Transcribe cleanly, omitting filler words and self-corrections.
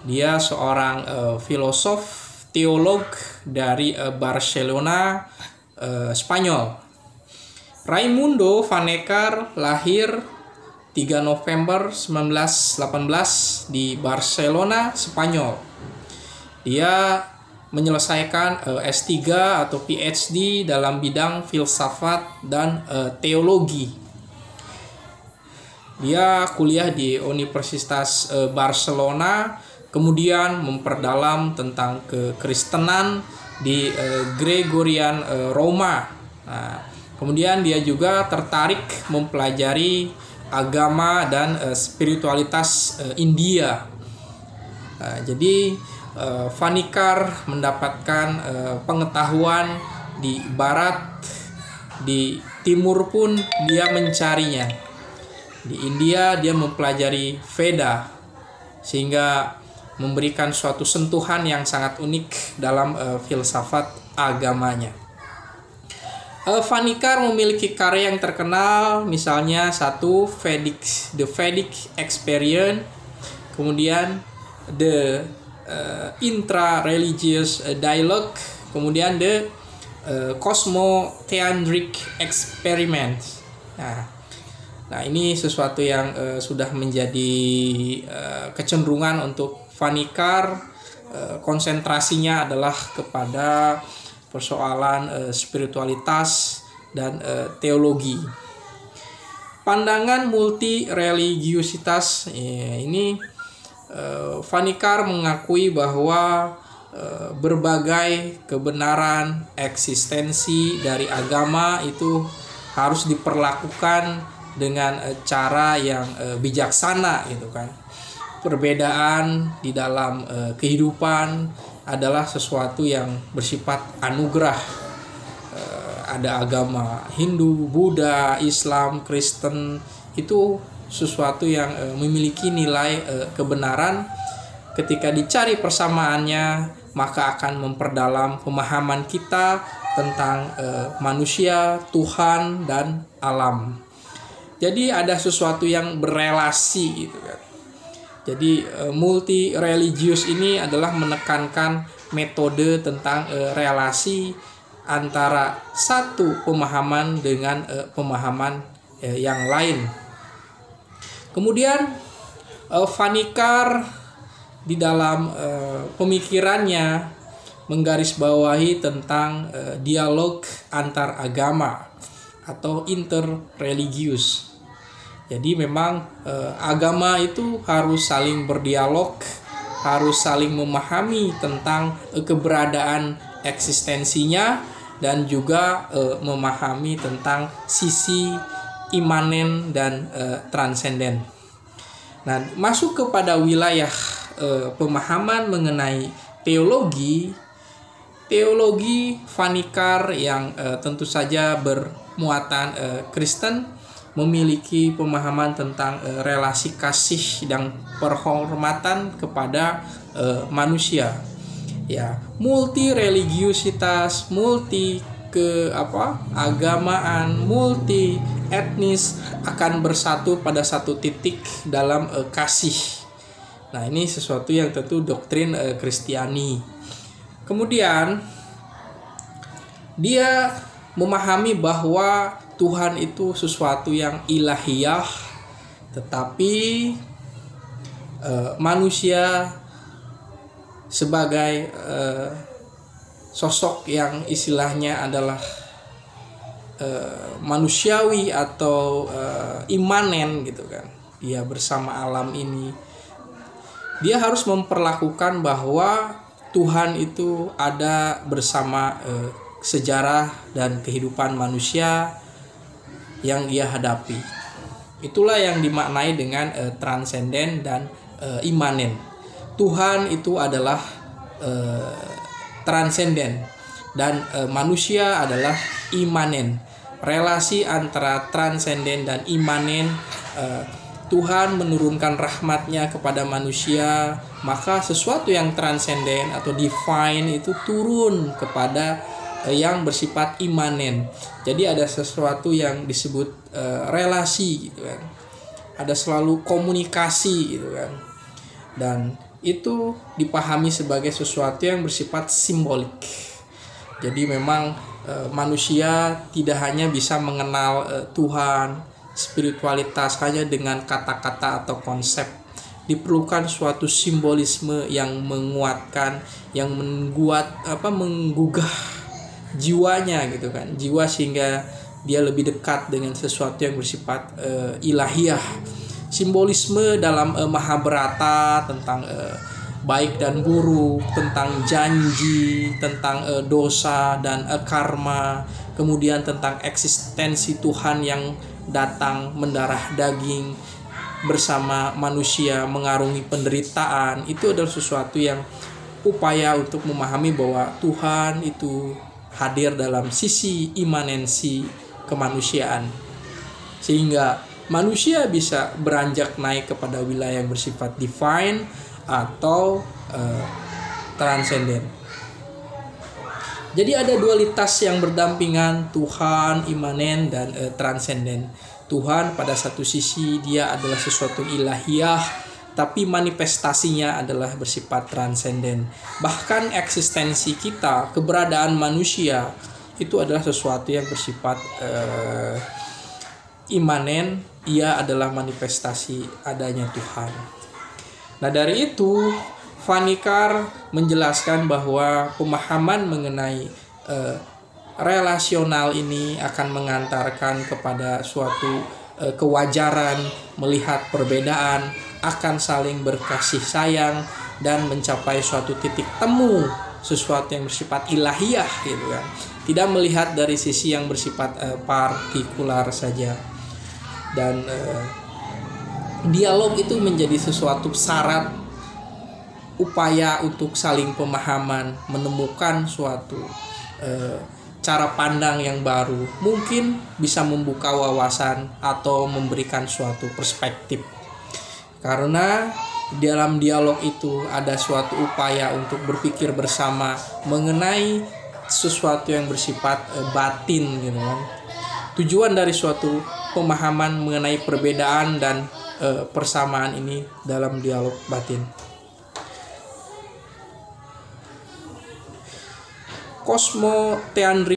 Dia seorang filosof, teolog dari Barcelona, Spanyol. Raimundo Vanecar lahir 3 November 1918 di Barcelona, Spanyol. Dia menyelesaikan S3 atau PhD dalam bidang filsafat dan teologi. Dia kuliah di Universitas Barcelona, kemudian memperdalam tentang kekristenan di Gregorian Roma. Nah, kemudian dia juga tertarik mempelajari agama dan spiritualitas India. Jadi Vanecar mendapatkan pengetahuan di barat, di timur pun dia mencarinya. Di India dia mempelajari Veda, sehingga memberikan suatu sentuhan yang sangat unik dalam filsafat agamanya. Vanecar memiliki karya yang terkenal, misalnya satu The Vedic Experience, kemudian The Intra-Religious Dialogue, kemudian The Cosmotheandric Experiment. Nah ini sesuatu yang sudah menjadi kecenderungan untuk Vanecar. Konsentrasinya adalah kepada persoalan spiritualitas dan teologi. Pandangan multi religiusitas ini Vanecar mengakui bahwa berbagai kebenaran eksistensi dari agama itu harus diperlakukan dengan cara yang bijaksana gitu kan. Perbedaan di dalam kehidupan adalah sesuatu yang bersifat anugerah. Ada agama Hindu, Buddha, Islam, Kristen, itu sesuatu yang memiliki nilai kebenaran. Ketika dicari persamaannya, maka akan memperdalam pemahaman kita tentang manusia, Tuhan, dan alam. Jadi ada sesuatu yang berelasi gitu kan. Jadi multi religius ini adalah menekankan metode tentang relasi antara satu pemahaman dengan pemahaman yang lain. Kemudian Vanecar di dalam pemikirannya menggarisbawahi tentang dialog antar agama atau interreligius. Jadi memang agama itu harus saling berdialog, harus saling memahami tentang keberadaan eksistensinya dan juga memahami tentang sisi imanen dan transenden. Nah, masuk kepada wilayah pemahaman mengenai teologi Vanecar yang tentu saja bermuatan Kristen memiliki pemahaman tentang relasi kasih dan penghormatan kepada manusia. Ya, multi religiusitas, multi agamaan, multi etnis akan bersatu pada satu titik dalam kasih. Nah, ini sesuatu yang tentu doktrin Kristiani. Kemudian dia memahami bahwa Tuhan itu sesuatu yang ilahiyah, tetapi manusia sebagai sosok yang istilahnya adalah manusiawi atau imanen gitu kan. Dia bersama alam ini. Dia harus memperlakukan bahwa Tuhan itu ada bersama sejarah dan kehidupan manusia yang dia hadapi. Itulah yang dimaknai dengan transenden dan imanen. Tuhan itu adalah transenden dan manusia adalah imanen. Relasi antara transenden dan imanen, Tuhan menurunkan rahmatnya kepada manusia, maka sesuatu yang transenden atau divine itu turun kepada yang bersifat imanen. Jadi ada sesuatu yang disebut relasi gitu kan. Ada selalu komunikasi gitu kan. Dan itu dipahami sebagai sesuatu yang bersifat simbolik. Jadi memang manusia tidak hanya bisa mengenal Tuhan, spiritualitas hanya dengan kata-kata atau konsep. Diperlukan suatu simbolisme yang menguatkan, yang menggugah jiwanya gitu kan, jiwa, sehingga dia lebih dekat dengan sesuatu yang bersifat ilahiyah. Simbolisme dalam Mahabharata tentang baik dan buruk, tentang janji, tentang dosa dan karma, kemudian tentang eksistensi Tuhan yang datang mendarah daging bersama manusia, mengarungi penderitaan. Itu adalah sesuatu yang upaya untuk memahami bahwa Tuhan itu hadir dalam sisi imanensi kemanusiaan, sehingga manusia bisa beranjak naik kepada wilayah yang bersifat divine atau transenden. Jadi ada dualitas yang berdampingan, Tuhan imanen dan transenden. Tuhan pada satu sisi dia adalah sesuatu ilahiyah, tapi manifestasinya adalah bersifat transenden. Bahkan eksistensi kita, keberadaan manusia itu adalah sesuatu yang bersifat imanen, ia adalah manifestasi adanya Tuhan. Nah dari itu Vanikar menjelaskan bahwa pemahaman mengenai relasional ini akan mengantarkan kepada suatu kewajaran, melihat perbedaan, akan saling berkasih sayang dan mencapai suatu titik temu sesuatu yang bersifat ilahiyah gitu kan. Tidak melihat dari sisi yang bersifat partikular saja. Dan dialog itu menjadi sesuatu syarat upaya untuk saling pemahaman, menemukan suatu cara pandang yang baru, mungkin bisa membuka wawasan atau memberikan suatu perspektif. Karena dalam dialog itu ada suatu upaya untuk berpikir bersama mengenai sesuatu yang bersifat batin gitu kan. Tujuan dari suatu pemahaman mengenai perbedaan dan persamaan ini dalam dialog batin. Cosmo Teandri